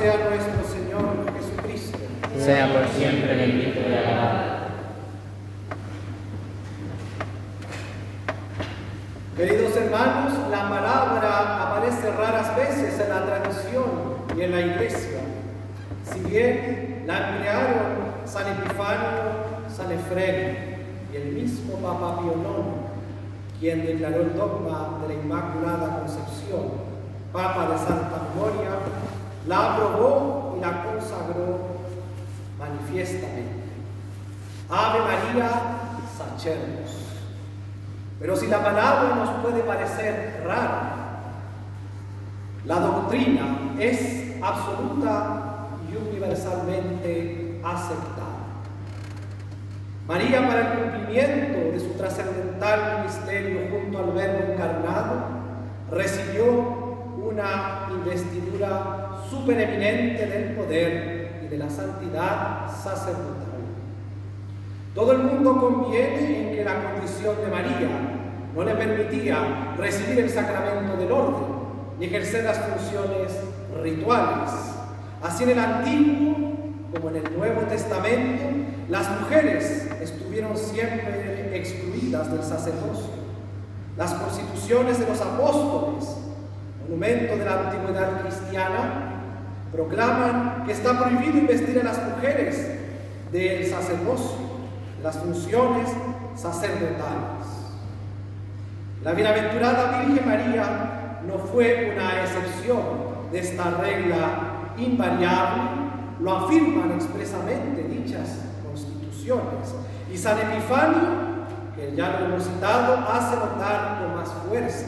sea nuestro Señor Jesucristo. Sea por siempre bendito y alabado. Queridos hermanos, la palabra aparece raras veces en la tradición y en la iglesia. Si bien la emplearon San Epifanio, San Efrem y el mismo Papa Pío IX, quien declaró el dogma de la Inmaculada Concepción, Papa de Santa Memoria, la aprobó y la consagró manifiestamente. Ave María, Sacerdos. Pero si la palabra nos puede parecer rara, la doctrina es absoluta y universalmente aceptada. María, para el cumplimiento de su trascendental ministerio junto al Verbo encarnado, recibió una investidura supereminente del poder y de la santidad sacerdotal. Todo el mundo conviene en que la condición de María no le permitía recibir el sacramento del orden ni ejercer las funciones rituales. Así en el Antiguo como en el Nuevo Testamento, las mujeres estuvieron siempre excluidas del sacerdocio. Las constituciones de los apóstoles, monumento de la antigüedad cristiana, proclaman que está prohibido investir a las mujeres del sacerdocio, de las funciones sacerdotales. La bienaventurada Virgen María no fue una excepción de esta regla invariable, lo afirman expresamente dichas constituciones. Y San Epifanio, que ya lo hemos citado, hace notar con más fuerza.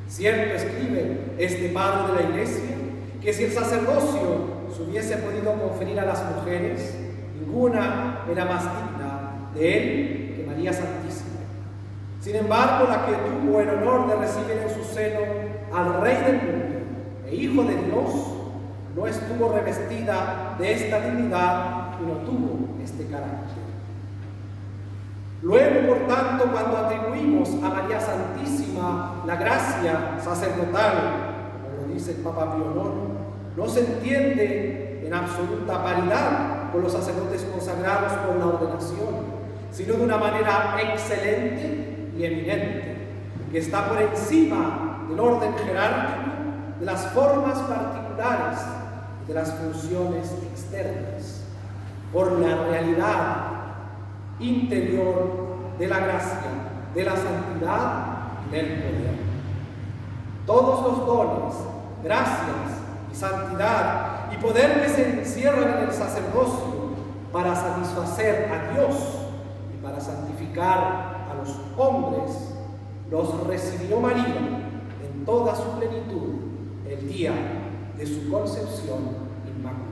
Cierto, escribe este padre de la Iglesia, que si el sacerdocio se hubiese podido conferir a las mujeres, ninguna era más digna de él que María Santísima. Sin embargo, la que tuvo el honor de recibir en su seno al Rey del mundo e Hijo de Dios, no estuvo revestida de esta dignidad y no tuvo este carácter. Luego, por tanto, cuando atribuimos a María Santísima la gracia sacerdotal, como lo dice el Papa Pío IX, no se entiende en absoluta paridad con los sacerdotes consagrados por la ordenación, sino de una manera excelente y eminente, que está por encima del orden jerárquico, de las formas particulares y de las funciones externas, por la realidad interior de la gracia, de la santidad y del poder. Todos los dones, gracias y santidad y poder que se encierran en el sacerdocio para satisfacer a Dios y para santificar a los hombres, los recibió María en toda su plenitud el día de su concepción inmaculada.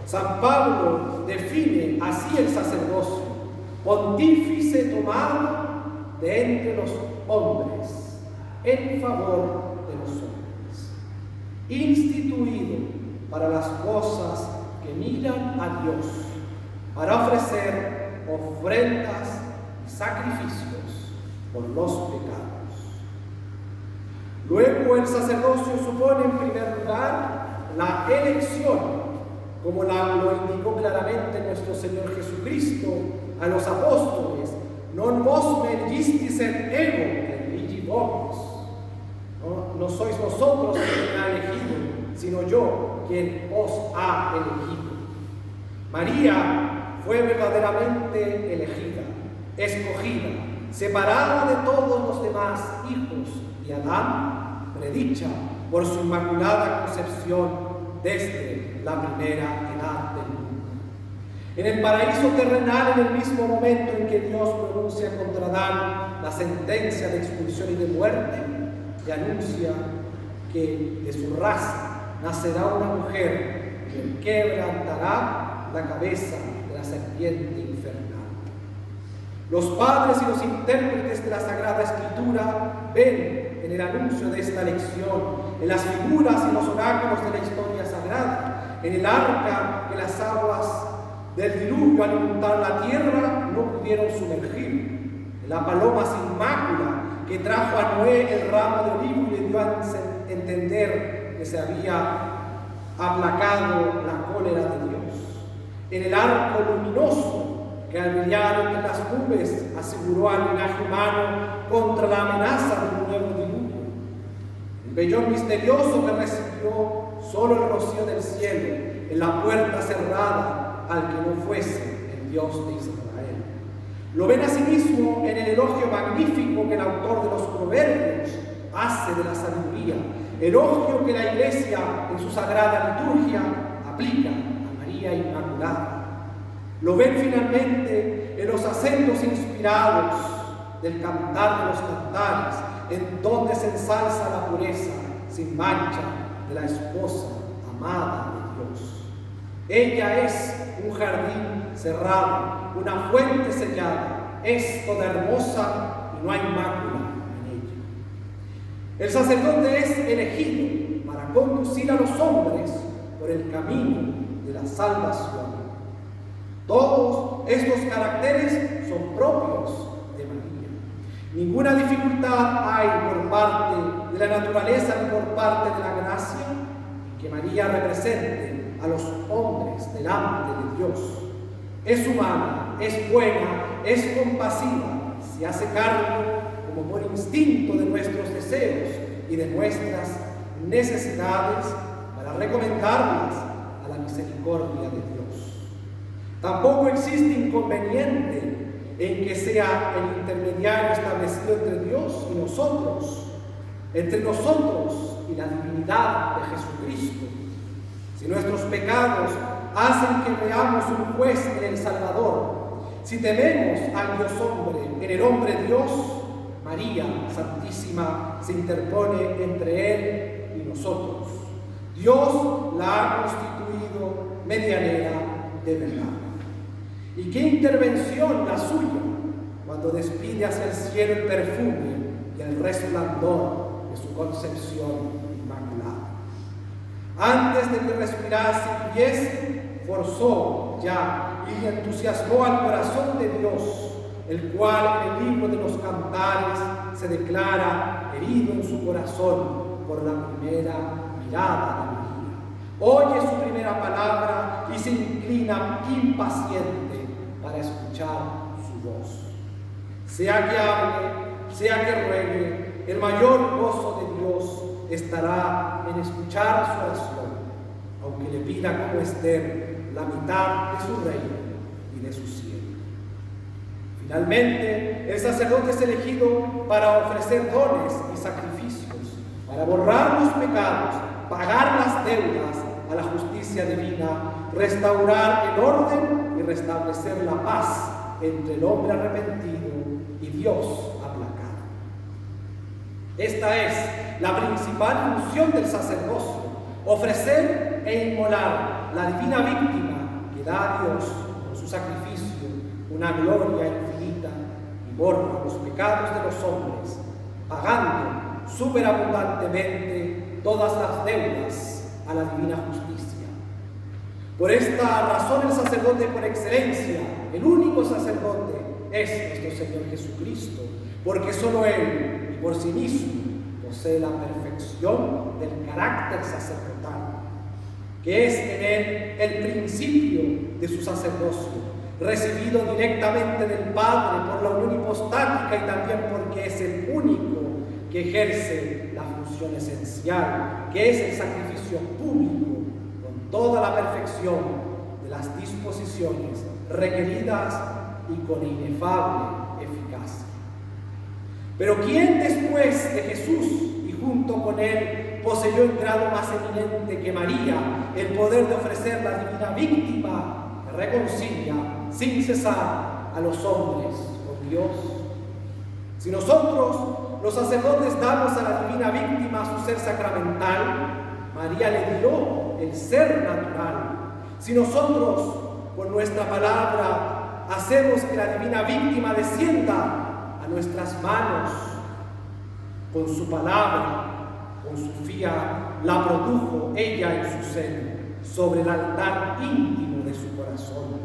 San Pablo define así el sacerdocio: pontífice tomado de entre los hombres, en favor de los hombres, instituido para las cosas que miran a Dios, para ofrecer ofrendas y sacrificios por los pecados. Luego, el sacerdocio supone en primer lugar la elección, como lo indicó claramente nuestro Señor Jesucristo a los apóstoles: non vos me eligistis et ego, eligi vos. No sois vosotros quien me ha elegido, sino yo quien os ha elegido. María fue verdaderamente elegida, escogida, separada de todos los demás hijos de Adán, predicha por su inmaculada concepción desde la primera edad del mundo. En el paraíso terrenal, en el mismo momento en que Dios pronuncia contra Adán la sentencia de expulsión y de muerte, y anuncia que de su raza nacerá una mujer que quebrantará la cabeza de la serpiente infernal. Los padres y los intérpretes de la Sagrada Escritura ven en el anuncio de esta lección, en las figuras y los oráculos de la historia sagrada, en el arca que las aguas del diluvio al inundar la tierra no pudieron sumergir, en la paloma sin mácula que trajo a Noé el ramo de olivo y le dio a entender que se había aplacado la cólera de Dios, en el arco luminoso que al brillar entre las nubes aseguró al linaje humano contra la amenaza de un nuevo diluvio. El vellón misterioso que recibió solo el rocío del cielo en la puerta cerrada al que no fuese el Dios de Israel. Lo ven asimismo en el elogio magnífico que el autor de los Proverbios hace de la sabiduría, elogio que la Iglesia en su sagrada liturgia aplica a María Inmaculada. Lo ven finalmente en los acentos inspirados del Cantar de los Cantares, en donde se ensalza la pureza sin mancha de la esposa amada de Dios. Ella es un jardín cerrado, una fuente sellada, es toda hermosa y no hay mácula en ella. El sacerdote es elegido para conducir a los hombres por el camino de la salvación. Todos estos caracteres son propios de María. Ninguna dificultad hay por parte de la naturaleza ni por parte de la gracia en que María represente a los hombres delante de Dios. Es humana, es buena, es compasiva, se hace cargo como por instinto de nuestros deseos y de nuestras necesidades para recomendarlas a la misericordia de Dios. Tampoco existe inconveniente en que sea el intermediario establecido entre Dios y nosotros, entre nosotros y la divinidad de Jesucristo. Si nuestros pecados hacen que veamos un juez en el Salvador, si tememos al Dios hombre en el hombre Dios, María Santísima se interpone entre Él y nosotros. Dios la ha constituido medianera de verdad. ¿Y qué intervención la suya cuando despide hacia el cielo el perfume y el resplandor de su concepción inmaculada? Antes de que respirase y viviese, forzó ya y entusiasmó al corazón de Dios, el cual en el libro de los Cantares se declara herido en su corazón por la primera mirada de María. Oye su primera palabra y se inclina impaciente para escuchar su voz. Sea que hable, sea que ruegue, el mayor gozo de Dios estará en escuchar su oración, aunque le pida como Esther la mitad de su reino y de su cielo. Finalmente, el sacerdote es elegido para ofrecer dones y sacrificios, para borrar los pecados, pagar las deudas a la justicia divina, restaurar el orden y restablecer la paz entre el hombre arrepentido y Dios aplacado. Esta es la principal función del sacerdocio: ofrecer e inmolar la divina víctima que da a Dios con su sacrificio una gloria infinita y borra los pecados de los hombres, pagando superabundantemente todas las deudas a la divina justicia. Por esta razón el sacerdote por excelencia, el único sacerdote, es nuestro Señor Jesucristo, porque solo Él y por sí mismo posee la perfección del carácter sacerdotal, que es en Él el principio de su sacerdocio, recibido directamente del Padre por la unión hipostática y también porque es el único que ejerce la función esencial, que es el sacrificio público, con toda la perfección de las disposiciones requeridas y con inefable eficacia. Pero ¿quién después de Jesús y junto con Él poseyó en grado más eminente que María el poder de ofrecer la divina víctima que reconcilia sin cesar a los hombres con Dios? Si nosotros, los sacerdotes, damos a la divina víctima su ser sacramental, María le dio el ser natural. Si nosotros, con nuestra palabra, hacemos que la divina víctima descienda a nuestras manos, con su palabra, con su fiat, la produjo ella en su seno, sobre el altar íntimo de su corazón.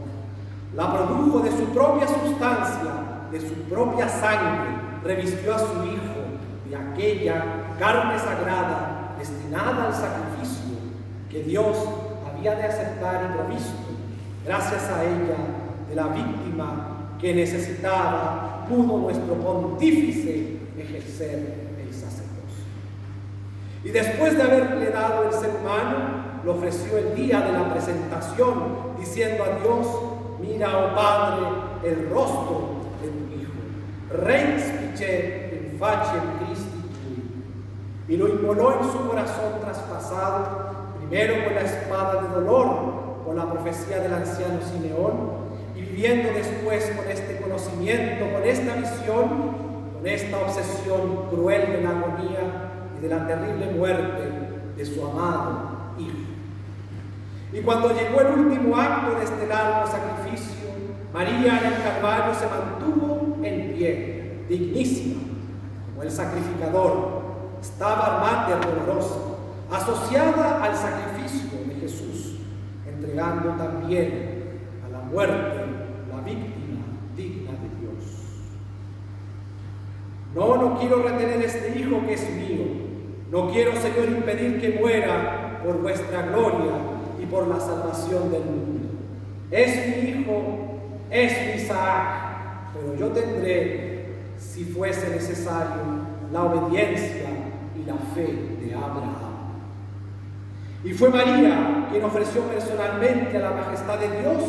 La produjo de su propia sustancia, de su propia sangre, revistió a su Hijo de aquella carne sagrada destinada destinada al sacrificio que Dios había de aceptar y provisto. Gracias a ella, de la víctima que necesitaba, pudo nuestro pontífice ejercer el sacerdocio. Y después de haberle dado el ser humano, lo ofreció el día de la presentación, diciendo a Dios: mira, oh Padre, el rostro de tu Hijo. Rex Piche in faciem Christi tui. Y lo inmoló en su corazón traspasado, primero con la espada de dolor, con la profecía del anciano Simeón, y viviendo después con este conocimiento, con esta visión, con esta obsesión cruel de la agonía y de la terrible muerte de su amado Hijo. Y cuando llegó el último acto de este largo sacrificio, María en el Calvario se mantuvo en pie, dignísima, como el sacrificador. Estaba mater dolorosa, asociada al sacrificio de Jesús, entregando también a la muerte la víctima digna de Dios. No quiero retener este Hijo que es mío. No quiero, Señor, impedir que muera por vuestra gloria y por la salvación del mundo. Es mi Hijo, es mi Isaac, pero yo tendré, si fuese necesario, la obediencia y la fe de Abraham. Y fue María quien ofreció personalmente a la majestad de Dios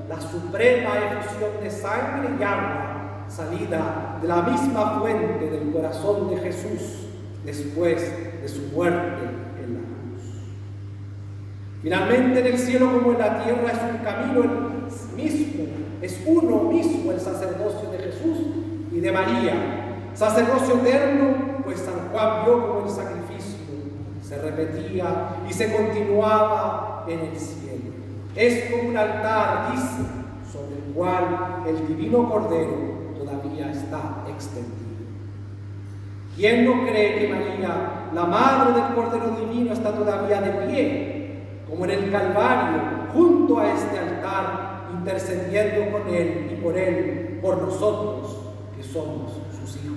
la suprema efusión de sangre y agua, salida de la misma fuente del corazón de Jesús después de su muerte en la cruz. Finalmente, en el cielo como en la tierra, es un camino mismo, es uno mismo el sacerdocio de Jesús y de María, sacerdocio eterno, pues San Juan vio como el sacrificio se repetía y se continuaba en el cielo. Es como un altar, dice, sobre el cual el divino Cordero todavía está extendido. ¿Quién no cree que María, la madre del Cordero Divino, está todavía de pie, como en el Calvario, junto a este altar, intercediendo con Él y por Él, por nosotros, que somos sus hijos?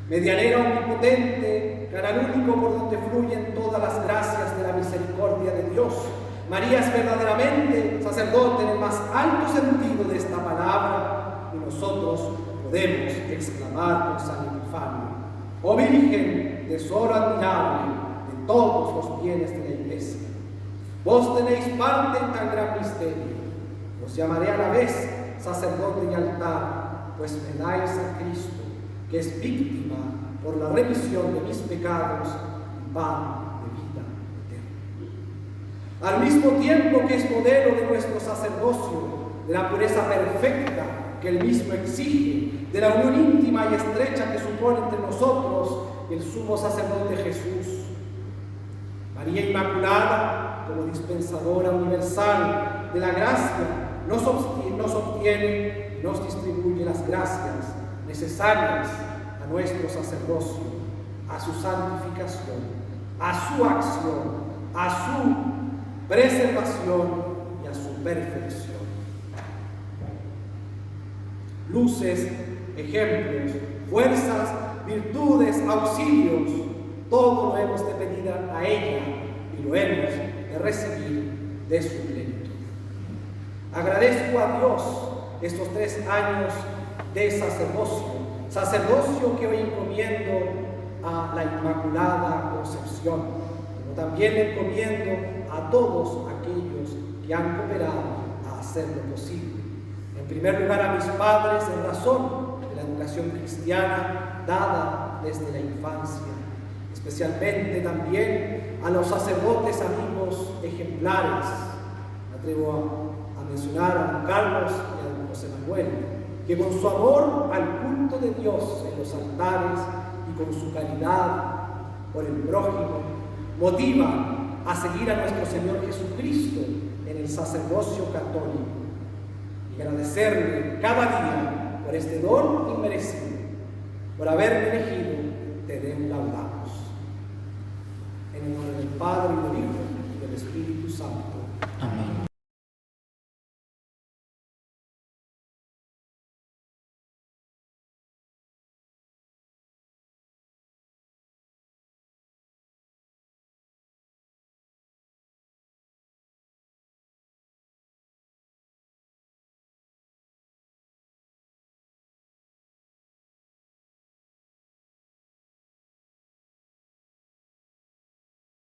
Medianera omnipotente, canal único por donde fluyen todas las gracias de la misericordia de Dios, María es verdaderamente sacerdote en el más alto sentido de esta palabra, y nosotros podemos exclamar con San Epifanio: oh Virgen, tesoro admirable de todos los bienes de la Iglesia, vos tenéis parte en tan gran misterio. Os llamaré a la vez sacerdote y altar, pues me dais a Cristo, que es víctima por la remisión de mis pecados y pan de vida eterna. Al mismo tiempo que es modelo de nuestro sacerdocio, de la pureza perfecta que Él mismo exige, de la unión íntima y estrecha que supone entre nosotros el sumo sacerdote Jesús, María Inmaculada, como dispensadora universal de la gracia, nos obtiene y nos distribuye las gracias necesarias a nuestro sacerdocio, a su santificación, a su acción, a su preservación y a su perfección. Luces, ejemplos, fuerzas, virtudes, auxilios, todo lo hemos de pedir a ella y lo hemos de recibir de su plenitud. Agradezco a Dios estos 3 años de sacerdocio que hoy encomiendo a la Inmaculada Concepción, como también le encomiendo a todos aquellos que han cooperado a hacerlo posible. En primer lugar, a mis padres, en razón de la educación cristiana dada desde la infancia, especialmente también a los sacerdotes amigos ejemplares. Me atrevo a mencionar a don Carlos y a don José Manuel, que con su amor al culto de Dios en los altares y con su caridad por el prójimo, motivan a seguir a nuestro Señor Jesucristo en el sacerdocio católico, y agradecerle cada día por este don inmerecido, por haberme elegido, te laudamos. En el nombre del Padre, y del Hijo, y del Espíritu Santo.